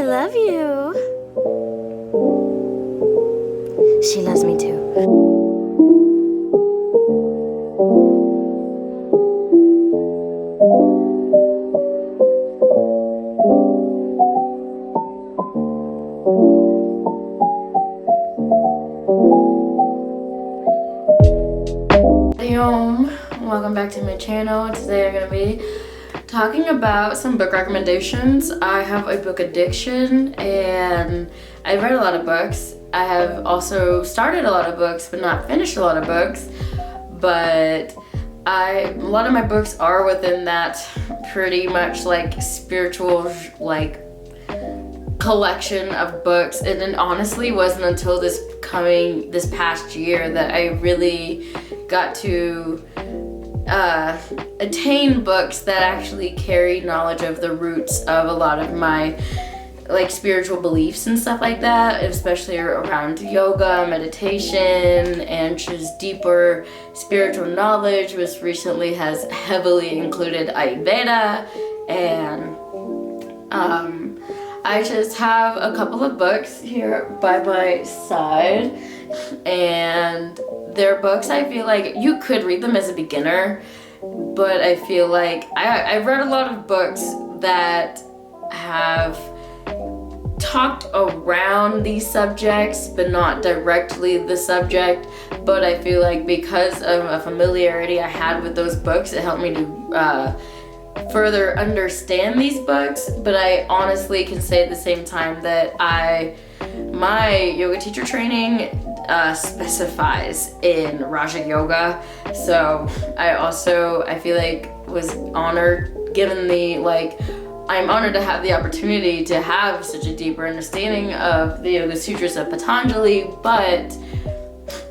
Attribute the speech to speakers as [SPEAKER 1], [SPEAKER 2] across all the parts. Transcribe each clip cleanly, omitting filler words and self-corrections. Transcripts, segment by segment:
[SPEAKER 1] love you. She loves me too.
[SPEAKER 2] Welcome back to my channel. Today I'm going to be talking about some book recommendations. I have a book addiction and I've read a lot of books. I have also started a lot of books but not finished a lot of books, but a lot of my books are within that pretty much like spiritual like collection of books. And it honestly wasn't until this past year that I really got to attain books that actually carry knowledge of the roots of a lot of my like spiritual beliefs and stuff like that, especially around yoga, meditation, and just deeper spiritual knowledge, which recently has heavily included ayurveda. And I just have a couple of books here by my side, and they're books I feel like you could read them as a beginner, but I feel like I've read a lot of books that have talked around these subjects but not directly the subject, but I feel like because of a familiarity I had with those books, it helped me to further understand these books. But I honestly can say at the same time that my yoga teacher training specifies in Raja Yoga, so I feel like was honored, given the I'm honored to have the opportunity to have such a deeper understanding of the Yoga Sutras of Patanjali. But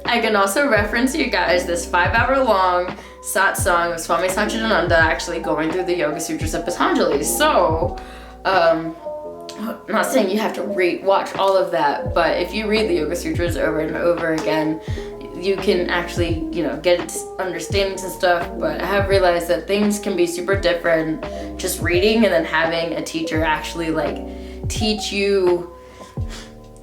[SPEAKER 2] I can also reference you guys this 5-hour long satsang of Swami Satchidananda actually going through the Yoga Sutras of Patanjali. So I'm not saying you have to watch all of that, but if you read the Yoga Sutras over and over again, you can actually, get understandings and stuff. But I have realized that things can be super different just reading and then having a teacher actually teach you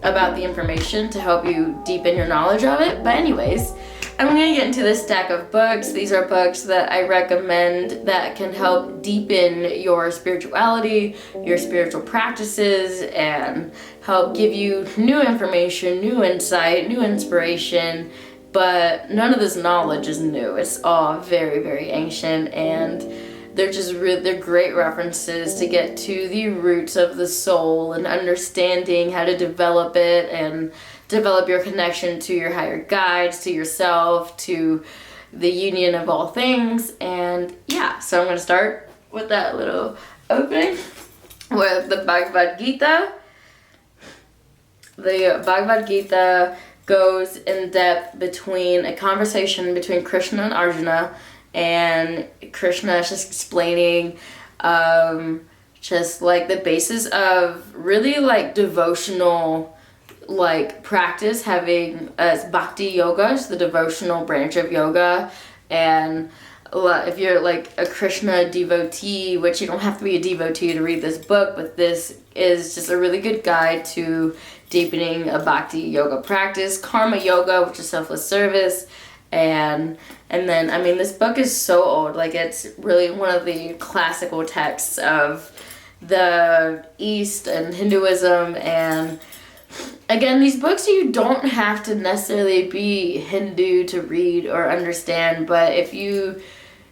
[SPEAKER 2] about the information to help you deepen your knowledge of it. But anyways, I'm going to get into this stack of books. These are books that I recommend that can help deepen your spirituality, your spiritual practices, and help give you new information, new insight, new inspiration. But none of this knowledge is new. It's all very, very ancient, and they're great references to get to the roots of the soul and understanding how to develop it and develop your connection to your higher guides, to yourself, to the union of all things. And yeah, so I'm going to start with that little opening with the Bhagavad Gita. The Bhagavad Gita goes in depth between a conversation between Krishna and Arjuna, and Krishna is just explaining just the basis of really devotional practice, having as bhakti yoga, the devotional branch of yoga. And if you're a Krishna devotee, which you don't have to be a devotee to read this book, but this is just a really good guide to deepening a bhakti yoga practice, karma yoga, which is selfless service. And then this book is so old, it's really one of the classical texts of the East and Hinduism. And again, these books you don't have to necessarily be Hindu to read or understand, but if you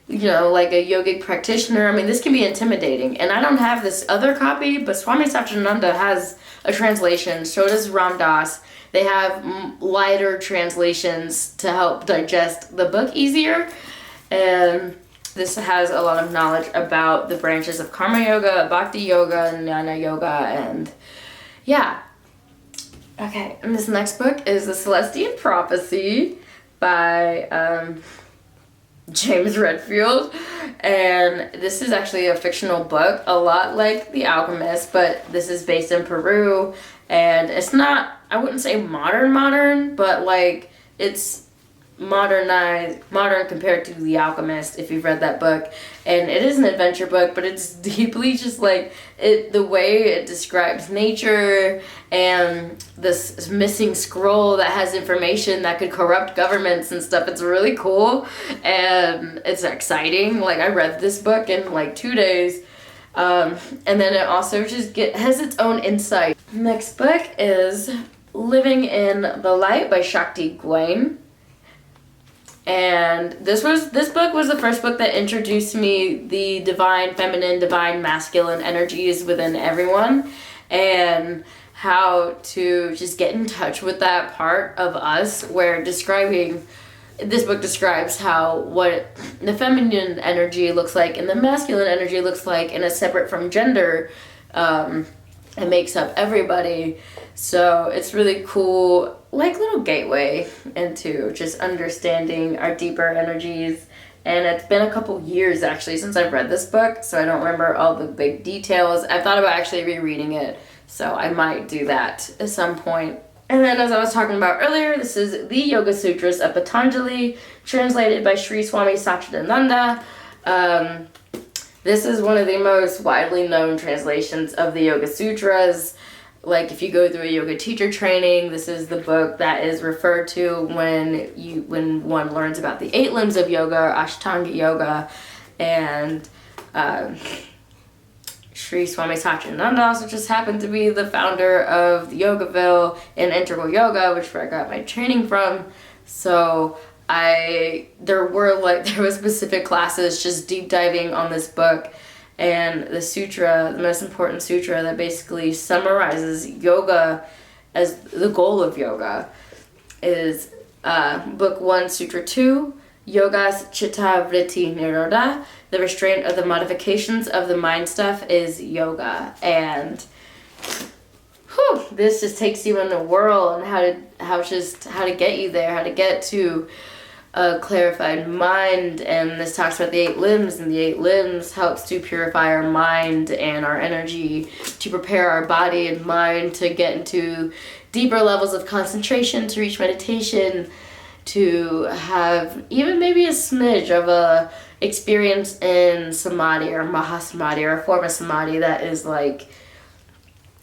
[SPEAKER 2] a yogic practitioner, this can be intimidating. And I don't have this other copy, but Swami Satchidananda has a translation, so does Ram Dass. They have lighter translations to help digest the book easier. And this has a lot of knowledge about the branches of karma yoga, bhakti yoga, and jnana yoga, and yeah. Okay, and this next book is The Celestian Prophecy by James Redfield, and this is actually a fictional book, a lot like The Alchemist, but this is based in Peru, and it's not, I wouldn't say modern, but it's modern compared to The Alchemist, if you've read that book. And it is an adventure book, but it's deeply just like the way it describes nature and this missing scroll that has information that could corrupt governments and stuff. It's really cool and it's exciting. Like, I read this book in like 2 days. And then it also just has its own insight. Next book is Living in the Light by Shakti Gawain. And this book was the first book that introduced me the divine feminine, divine masculine energies within everyone, and how to just get in touch with that part of us, where this book describes what the feminine energy looks like and the masculine energy looks like, and it's separate from gender. It makes up everybody. So it's really cool, like little gateway into just understanding our deeper energies. And it's been a couple years actually since I've read this book, so I don't remember all the big details. I thought about actually rereading it, so I might do that at some point. And then, as I was talking about earlier, this is the Yoga Sutras of Patanjali, translated by Swami Satchidananda. This is one of the most widely known translations of the Yoga Sutras. Like, if you go through a yoga teacher training, this is the book that is referred to when one learns about the 8 limbs of yoga, or Ashtanga yoga. And Sri Swami Satchidananda also just happened to be the founder of Yogaville and Integral Yoga, which where I got my training from. So there was specific classes just deep diving on this book. And the sutra, the most important sutra that basically summarizes yoga as the goal of yoga, is Book 1, Sutra 2, Yogas Chitta Vritti Nirodha. The restraint of the modifications of the mind stuff is yoga. And this just takes you in the world and how to get you there, how to get to a clarified mind. And this talks about the 8 limbs, and the 8 limbs helps to purify our mind and our energy, to prepare our body and mind to get into deeper levels of concentration, to reach meditation, to have even maybe a smidge of a experience in samadhi or mahasamadhi, or a form of samadhi that is like,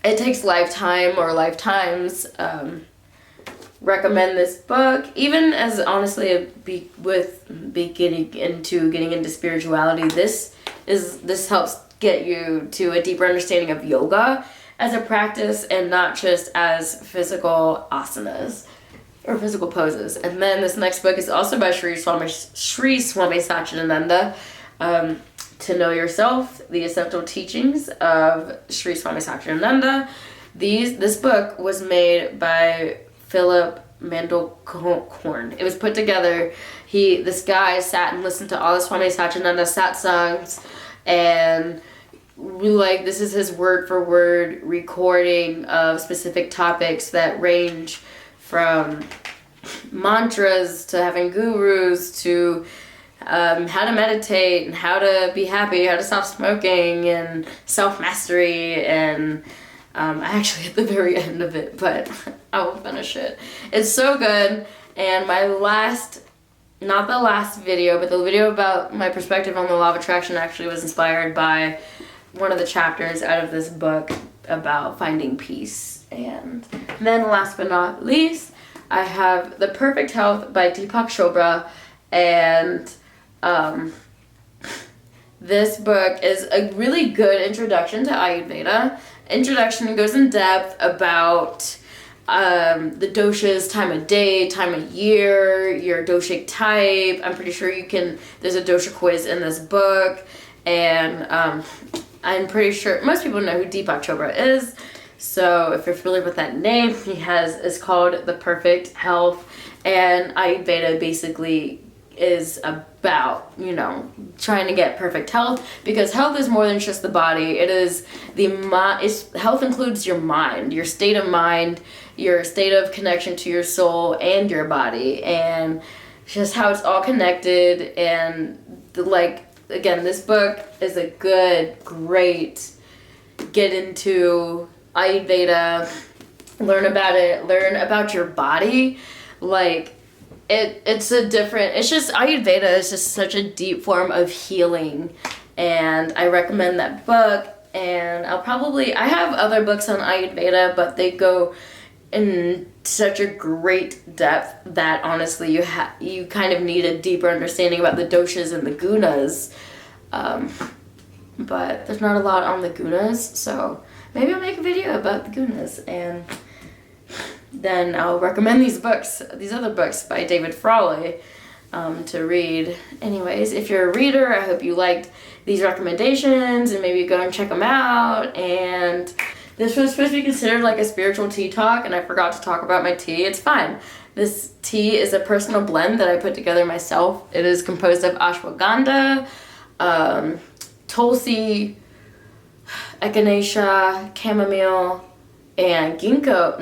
[SPEAKER 2] it takes lifetime or lifetimes. Recommend this book, even as honestly getting into spirituality. This helps get you to a deeper understanding of yoga as a practice, and not just as physical asanas or physical poses. And then this next book is also by Sri Swami Satchidananda, To Know Yourself, The Essential Teachings of Sri Swami Satchidananda. This book was made by Philip Mandelkorn. It was put together. This guy sat and listened to all the Swami Satchidananda satsangs, and this is his word for word recording of specific topics that range from mantras to having gurus to how to meditate and how to be happy, how to stop smoking and self-mastery. And I actually at the very end of it, but I will finish it. It's so good. And my not the last video, but the video about my perspective on the law of attraction actually was inspired by one of the chapters out of this book about finding peace. And then last but not least, I have The Perfect Health by Deepak Chopra. And this book is a really good introduction to Ayurveda. Introduction goes in depth about the doshas, time of day, time of year, your doshic type. I'm pretty sure there's a dosha quiz in this book. And I'm pretty sure most people know who Deepak Chopra is. So if you're familiar with that name, it's called The Perfect Health. And Ayurveda basically is about, trying to get perfect health, because health is more than just the body. It is health includes your mind, your state of mind, your state of connection to your soul and your body, and just how it's all connected. And again, this book is a great get into Ayurveda, learn about it, learn about your body. it's a different, it's just, Ayurveda is just such a deep form of healing, and I recommend that book. And I have other books on Ayurveda, but they go in such a great depth that honestly you kind of need a deeper understanding about the doshas and the gunas. But there's not a lot on the gunas, so maybe I'll make a video about the gunas, and then I'll recommend these other books by David Frawley to read. Anyways, if you're a reader, I hope you liked these recommendations, and maybe go and check them out. And this was supposed to be considered like a spiritual tea talk, and I forgot to talk about my tea. It's fine. This tea is a personal blend that I put together myself. It is composed of ashwagandha, tulsi, echinacea, chamomile, and ginkgo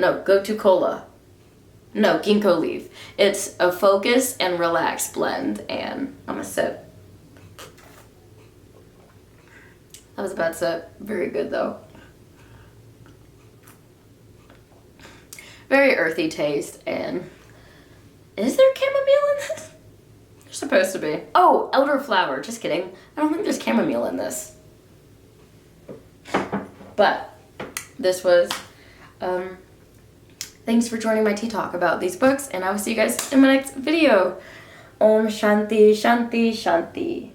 [SPEAKER 2] leaf. It's a focus and relax blend, and I'm gonna sip. That was a bad sip. Very good though. Very earthy taste, and is there chamomile in this? There's supposed to be. Oh, elderflower. Just kidding. I don't think there's chamomile in this. But this was, thanks for joining my tea talk about these books, and I will see you guys in my next video. Om Shanti Shanti Shanti.